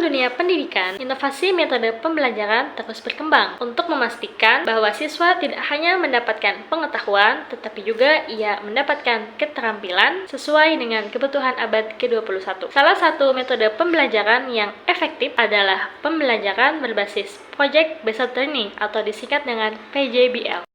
dunia pendidikan, inovasi metode pembelajaran terus berkembang untuk memastikan bahwa siswa tidak hanya mendapatkan pengetahuan, tetapi juga ia mendapatkan keterampilan sesuai dengan kebutuhan abad ke-21. Salah satu metode pembelajaran yang efektif adalah pembelajaran berbasis Project Based Learning atau disingkat dengan PJBL.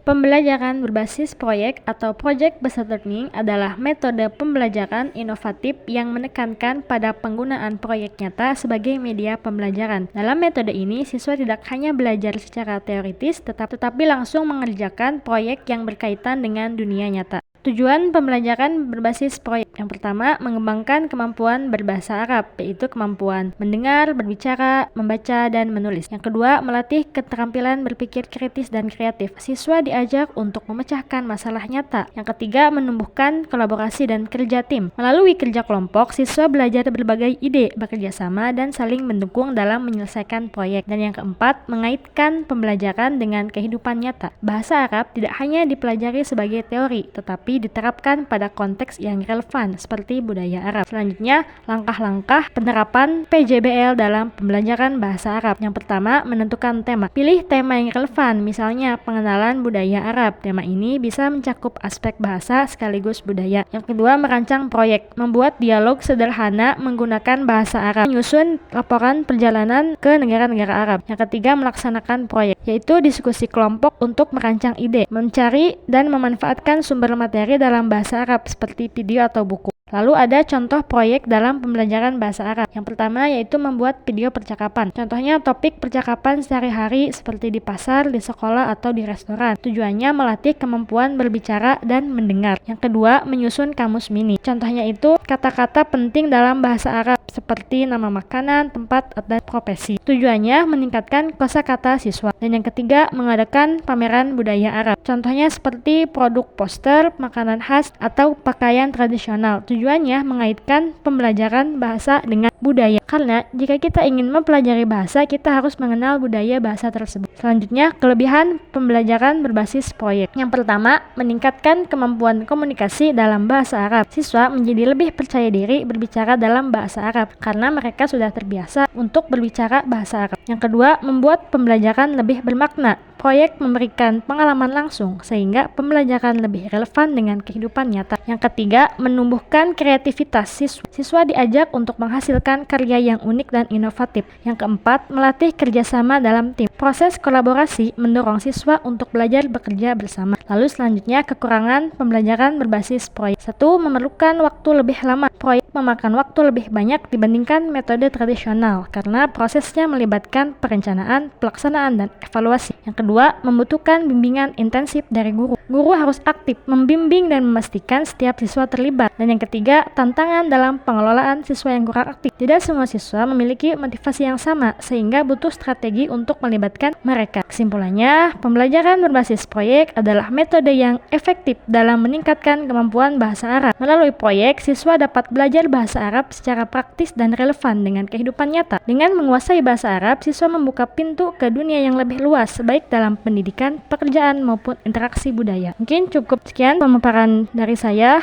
Pembelajaran berbasis proyek atau Project Based Learning adalah metode pembelajaran inovatif yang menekankan pada penggunaan proyek nyata sebagai media pembelajaran. Dalam metode ini, siswa tidak hanya belajar secara teoritis, tetapi langsung mengerjakan proyek yang berkaitan dengan dunia nyata. Tujuan pembelajaran berbasis proyek yang pertama, mengembangkan kemampuan berbahasa Arab, yaitu kemampuan mendengar, berbicara, membaca, dan menulis. Yang kedua, melatih keterampilan berpikir kritis dan kreatif. Siswa diajak untuk memecahkan masalah nyata. Yang ketiga, menumbuhkan kolaborasi dan kerja tim. Melalui kerja kelompok, siswa belajar berbagai ide, bekerja sama, dan saling mendukung dalam menyelesaikan proyek. Dan yang keempat, mengaitkan pembelajaran dengan kehidupan nyata. Bahasa Arab tidak hanya dipelajari sebagai teori, tetapi diterapkan pada konteks yang relevan seperti budaya Arab. Selanjutnya, langkah-langkah penerapan PJBL dalam pembelajaran bahasa Arab. Yang pertama, menentukan tema. Pilih tema yang relevan, misalnya pengenalan budaya Arab. Tema ini bisa mencakup aspek bahasa sekaligus budaya. Yang kedua, merancang proyek. Membuat dialog sederhana menggunakan bahasa Arab. Menyusun laporan perjalanan ke negara-negara Arab. Yang ketiga, melaksanakan proyek, yaitu diskusi kelompok untuk merancang ide, mencari dan memanfaatkan sumber materi dalam bahasa Arab seperti video atau buku. Lalu ada contoh proyek dalam pembelajaran bahasa Arab. Yang pertama yaitu membuat video percakapan. Contohnya topik percakapan sehari-hari seperti di pasar, di sekolah, atau di restoran. Tujuannya melatih kemampuan berbicara dan mendengar. Yang kedua, menyusun kamus mini. Contohnya itu kata-kata penting dalam bahasa Arab seperti nama makanan, tempat, dan profesi. Tujuannya meningkatkan kosakata siswa. Dan yang ketiga, mengadakan pameran budaya Arab. Contohnya seperti produk poster, makanan khas, atau pakaian tradisional. Tujuannya mengaitkan pembelajaran bahasa dengan budaya. Karena jika kita ingin mempelajari bahasa, kita harus mengenal budaya bahasa tersebut. Selanjutnya, kelebihan pembelajaran berbasis proyek. Yang pertama, meningkatkan kemampuan komunikasi dalam bahasa Arab. Siswa menjadi lebih percaya diri berbicara dalam bahasa Arab karena mereka sudah terbiasa untuk berbicara bahasa Arab. Yang kedua, membuat pembelajaran lebih bermakna. Proyek memberikan pengalaman langsung sehingga pembelajaran lebih relevan dengan kehidupan nyata. Yang ketiga, menumbuhkan kreativitas siswa. Siswa diajak untuk menghasilkan karya yang unik dan inovatif. Yang keempat, melatih kerjasama dalam tim. Proses kolaborasi mendorong siswa untuk belajar bekerja bersama. Lalu selanjutnya, kekurangan pembelajaran berbasis proyek. 1. Memerlukan waktu lebih lama. Proyek memakan waktu lebih banyak dibandingkan metode tradisional karena prosesnya melibatkan perencanaan, pelaksanaan, dan evaluasi. Yang kedua, membutuhkan bimbingan intensif dari guru. Guru harus aktif membimbing dan memastikan setiap siswa terlibat. Dan yang ketiga, tantangan dalam pengelolaan siswa yang kurang aktif. Tidak semua siswa memiliki motivasi yang sama, sehingga butuh strategi untuk melibatkan mereka. Kesimpulannya, pembelajaran berbasis proyek adalah metode yang efektif dalam meningkatkan kemampuan bahasa Arab. Melalui proyek, siswa dapat belajar bahasa Arab secara praktis dan relevan dengan kehidupan nyata. Dengan menguasai bahasa Arab, siswa membuka pintu ke dunia yang lebih luas, baik dalam pendidikan, pekerjaan, maupun interaksi budaya. Mungkin cukup sekian pemaparan dari saya.